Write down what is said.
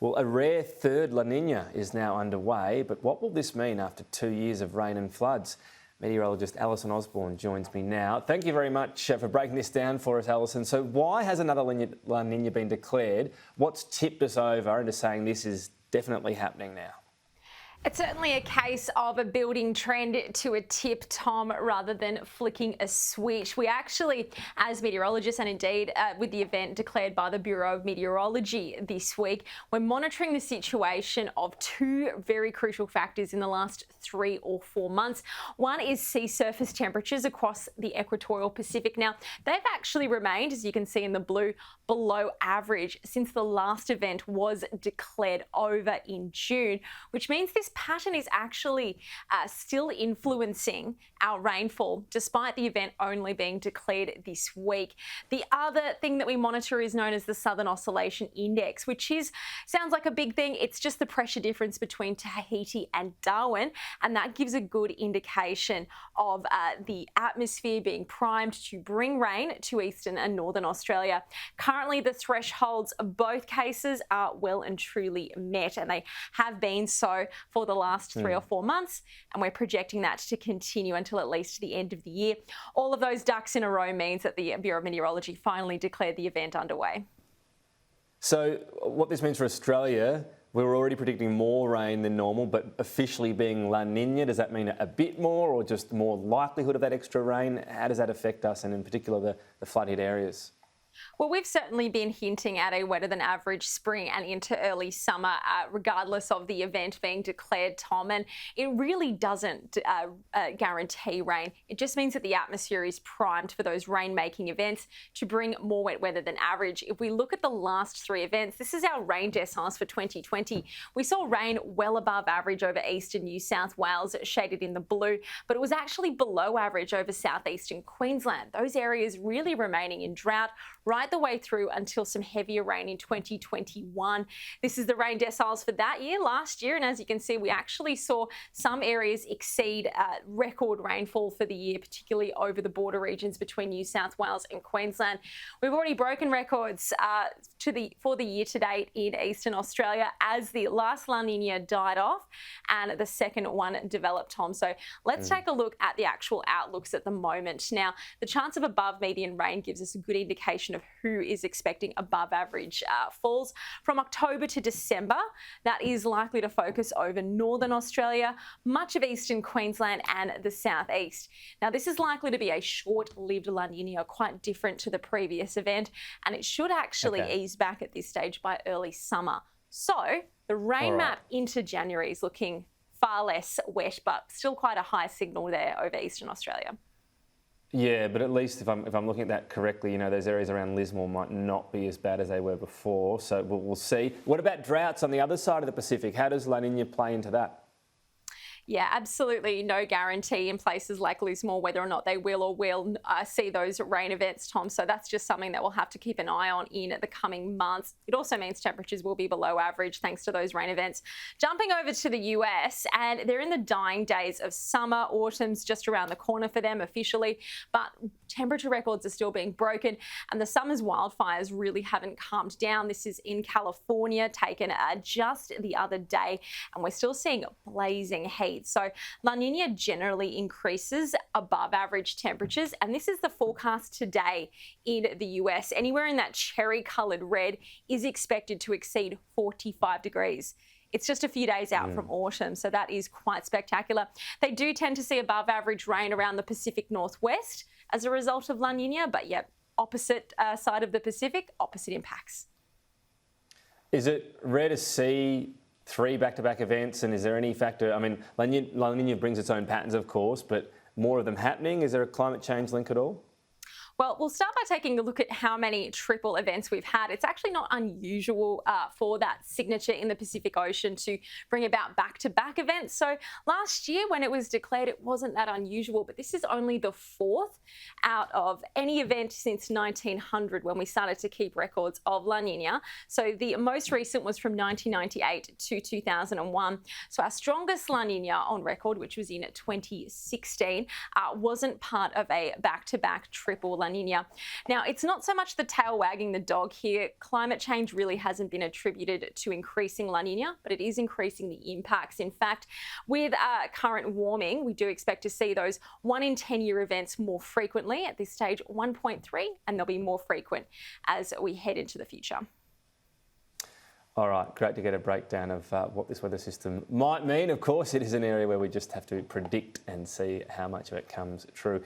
Well, a rare third La Nina is now underway, but what will this mean after 2 years of rain and floods? Meteorologist Alison Osborne joins me now. Thank you very much for breaking this down for us, Alison. So why has another La Nina been declared? What's tipped us over into saying this is definitely happening now? It's certainly a case of a building trend to a tip, Tom, rather than flicking a switch. We actually, as meteorologists and indeed with the event declared by the Bureau of Meteorology this week, we're monitoring the situation of two very crucial factors in the last 3 or 4 months. One is sea surface temperatures across the Equatorial Pacific. Now, they've actually remained, as you can see in the blue, below average since the last event was declared over in June, which means this pattern is actually still influencing our rainfall, despite the event only being declared this week. The other thing that we monitor is known as the Southern Oscillation Index, which sounds like a big thing. It's just the pressure difference between Tahiti and Darwin, and that gives a good indication of the atmosphere being primed to bring rain to eastern and northern Australia. Currently, the thresholds of both cases are well and truly met, and they have been so for the last 3 or 4 months, and we're projecting that to continue until at least the end of the year. All of those ducks in a row means that the Bureau of Meteorology finally declared the event underway. So what this means for Australia, we were already predicting more rain than normal, but officially being La Nina, does that mean a bit more or just more likelihood of that extra rain? How does that affect us, and in particular the flood-hit areas? Well, we've certainly been hinting at a wetter than average spring and into early summer, regardless of the event being declared, Tom. And it really doesn't guarantee rain. It just means that the atmosphere is primed for those rain-making events to bring more wet weather than average. If we look at the last 3 events, this is our rain deciles for 2020. We saw rain well above average over eastern New South Wales, shaded in the blue, but it was actually below average over southeastern Queensland. Those areas really remaining in drought right the way through until some heavier rain in 2021. This is the rain deciles for that year, last year, and as you can see, we actually saw some areas exceed record rainfall for the year, particularly over the border regions between New South Wales and Queensland. We've already broken records for the year to date in eastern Australia as the last La Nina died off and the second one developed, Tom. So let's take a look at the actual outlooks at the moment. Now, the chance of above median rain gives us a good indication of who is expecting above average falls. From October to December, that is likely to focus over northern Australia, much of eastern Queensland and the southeast. Now, this is likely to be a short-lived La Nina, quite different to the previous event, and it should actually ease back at this stage by early summer. So the rain map into January is looking far less wet, but still quite a high signal there over eastern Australia. Yeah, but at least if I'm looking at that correctly, those areas around Lismore might not be as bad as they were before. So we'll see. What about droughts on the other side of the Pacific? How does La Nina play into that? Yeah, absolutely no guarantee in places like Lismore whether or not they will see those rain events, Tom. So that's just something that we'll have to keep an eye on in the coming months. It also means temperatures will be below average thanks to those rain events. Jumping over to the US, and they're in the dying days of summer. Autumn's just around the corner for them officially, but temperature records are still being broken and the summer's wildfires really haven't calmed down. This is in California, taken just the other day, and we're still seeing blazing heat. So La Nina generally increases above average temperatures, and this is the forecast today in the US. Anywhere in that cherry-coloured red is expected to exceed 45 degrees. It's just a few days out from autumn, so that is quite spectacular. They do tend to see above average rain around the Pacific Northwest as a result of La Nina, but yet opposite side of the Pacific, opposite impacts. Is it rare to see 3 back-to-back events, and is there any factor? I mean, La Nina brings its own patterns, of course, but more of them happening. Is there a climate change link at all? Well, we'll start by taking a look at how many triple events we've had. It's actually not unusual for that signature in the Pacific Ocean to bring about back-to-back events. So last year when it was declared, it wasn't that unusual, but this is only the 4th out of any event since 1900 when we started to keep records of La Nina. So the most recent was from 1998 to 2001. So our strongest La Nina on record, which was in 2016, wasn't part of a back-to-back triple La La Nina. Now, it's not so much the tail wagging the dog here. Climate change really hasn't been attributed to increasing La Nina, but it is increasing the impacts. In fact, with current warming, we do expect to see those 1 in 10 year events more frequently. At this stage, 1.3, and they'll be more frequent as we head into the future. All right, great to get a breakdown of what this weather system might mean. Of course, it is an area where we just have to predict and see how much of it comes true.